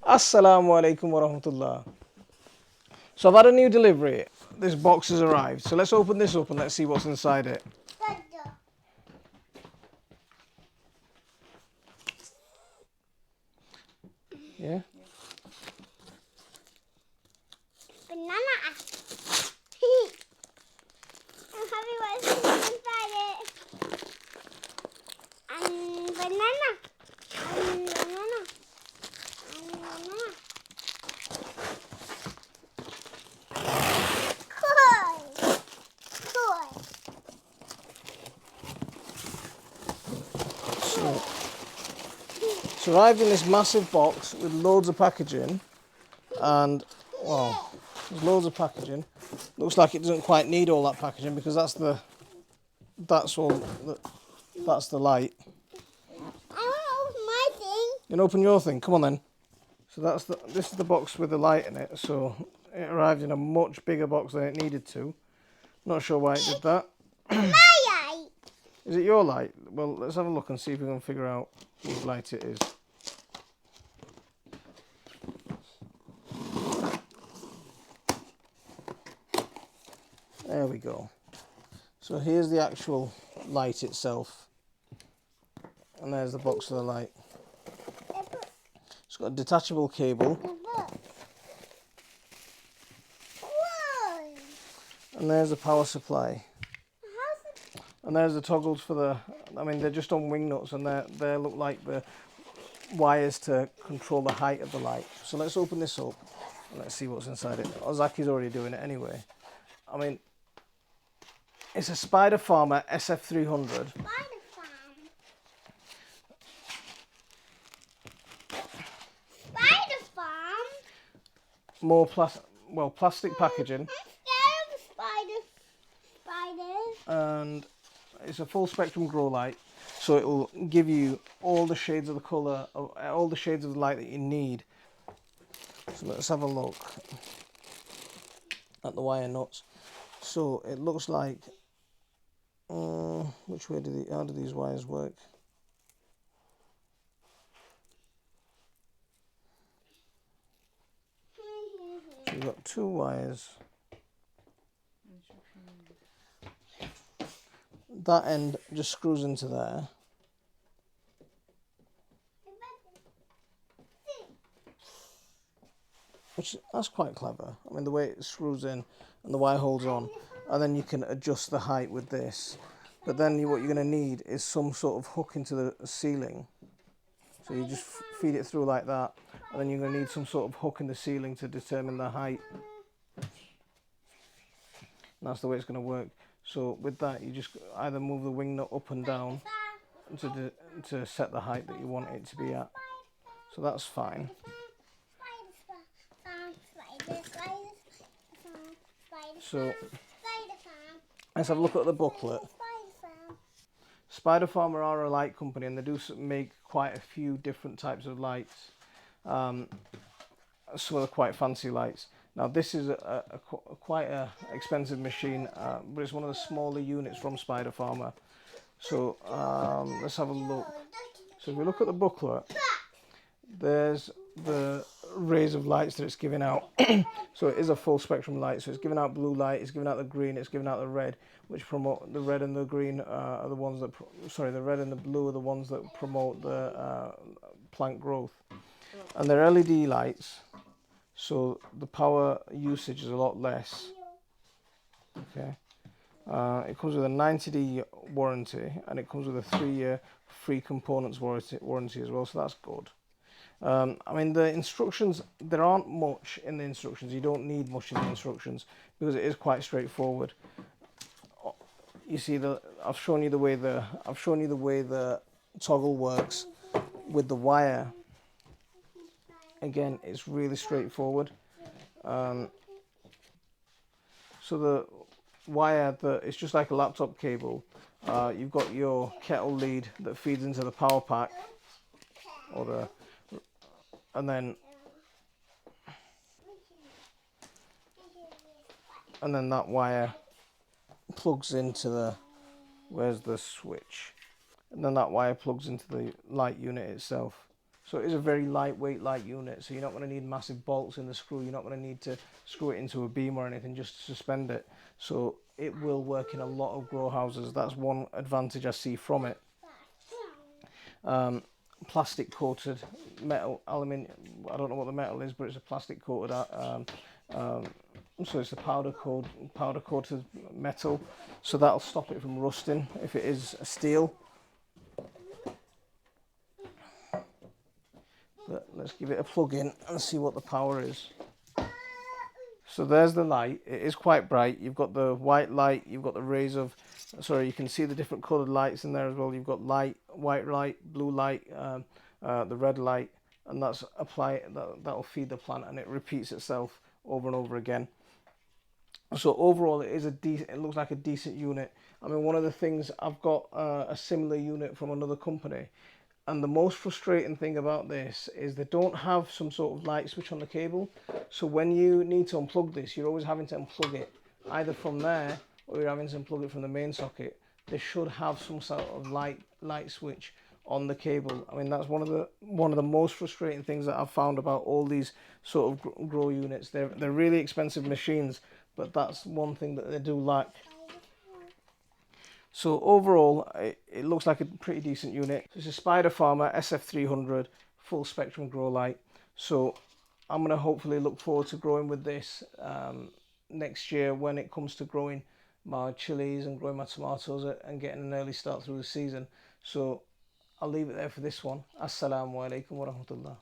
Assalamu alaikum wa rahmatullah. So I've had a new delivery. This box has arrived. So let's open this up and let's see what's inside it. Yeah? Banana. I'm happy what's inside it. And banana. And banana. And banana. Cool. Cool. So it's arrived in this massive box with loads of packaging. And, well, there's loads of packaging. Looks like it doesn't quite need all that packaging because that's the light. I want to open my thing. You can open your thing. Come on then. So this is the box with the light in it. So it arrived in a much bigger box than it needed to. Not sure why it did that. My light. Is it your light? Well, let's have a look and see if we can figure out whose light it is. There we go. So here's the actual light itself. And there's the box of the light. It's got a detachable cable. Whoa. And there's the power supply. And there's the toggles for they're just on wing nuts, and they look like the wires to control the height of the light. So let's open this up and let's see what's inside it. Ozaki's already doing it anyway. I mean, it's a Spider Farmer SF300. Spider farm. Spider farm. More plastic packaging. I'm scared of spiders. And it's a full spectrum grow light, so it will give you all the shades of the colour, all the shades of the light that you need. So let's have a look at the wire nuts. So it looks like, which way how do these wires work? So you've got two wires. That end just screws into there. That's quite clever. I mean, the way it screws in and the wire holds on, and then you can adjust the height with this. But then what you're going to need is some sort of hook into the ceiling. So you just feed it through like that, and then you're going to need some sort of hook in the ceiling to determine the height. And that's the way it's going to work. So with that, you just either move the wing nut up and down to set the height that you want it to be at. So that's fine. So let's have a look at the booklet. Spider Farmer are a light company, and they do make quite a few different types of lights. Some of the quite fancy lights. Now this is quite a expensive machine, but it's one of the smaller units from Spider Farmer. So let's have a look. So if we look at the booklet, there's the rays of lights that it's giving out. So it is a full spectrum light. So it's giving out blue light, it's giving out the green, it's giving out the red, which promote the red and the green are the ones that the red and the blue are the ones that promote the plant growth. And they're LED lights, so the power usage is a lot less. Okay. It comes with a 90-day warranty, and it comes with a 3-year free components warranty as well, so that's good. I mean, the instructions, there aren't much in the instructions. You don't need much in the instructions because it is quite straightforward. You see, I've shown you the way the toggle works with the wire. Again, it's really straightforward. So the wire, it's just like a laptop cable. You've got your kettle lead that feeds into the power pack, and then that wire plugs into where's the switch? And then that wire plugs into the light unit itself. So it is a very lightweight light unit, so you're not going to need massive bolts in the screw, you're not going to need to screw it into a beam or anything just to suspend it. So it will work in a lot of grow houses. That's one advantage I see from it. Plastic coated metal, aluminium, I don't know what the metal is, but it's a plastic coated, so it's a powder coated metal, so that'll stop it from rusting if it is steel. But let's give it a plug in and see what the power is. So there's the light. It is quite bright. You've got the white light, you've got the rays of, sorry, you can see the different coloured lights in there as well. You've got light, white light, blue light, the red light, and that's that'll feed the plant, and it repeats itself over and over again. So overall, it looks like a decent unit. I mean, one of the things, I've got a similar unit from another company, and the most frustrating thing about this is they don't have some sort of light switch on the cable. So when you need to unplug this, you're always having to unplug it either from there, or you're having to unplug it from the main socket. They should have some sort of light switch on the cable. I mean, that's one of the most frustrating things that I've found about all these sort of grow units. They're really expensive machines, but that's one thing that they do lack. So overall, it looks like a pretty decent unit. It's a Spider Farmer SF300 full spectrum grow light. So I'm going to hopefully look forward to growing with this next year when it comes to growing my chilies and growing my tomatoes and getting an early start through the season. So I'll leave it there for this one. Assalamu alaikum wa rahmatullah.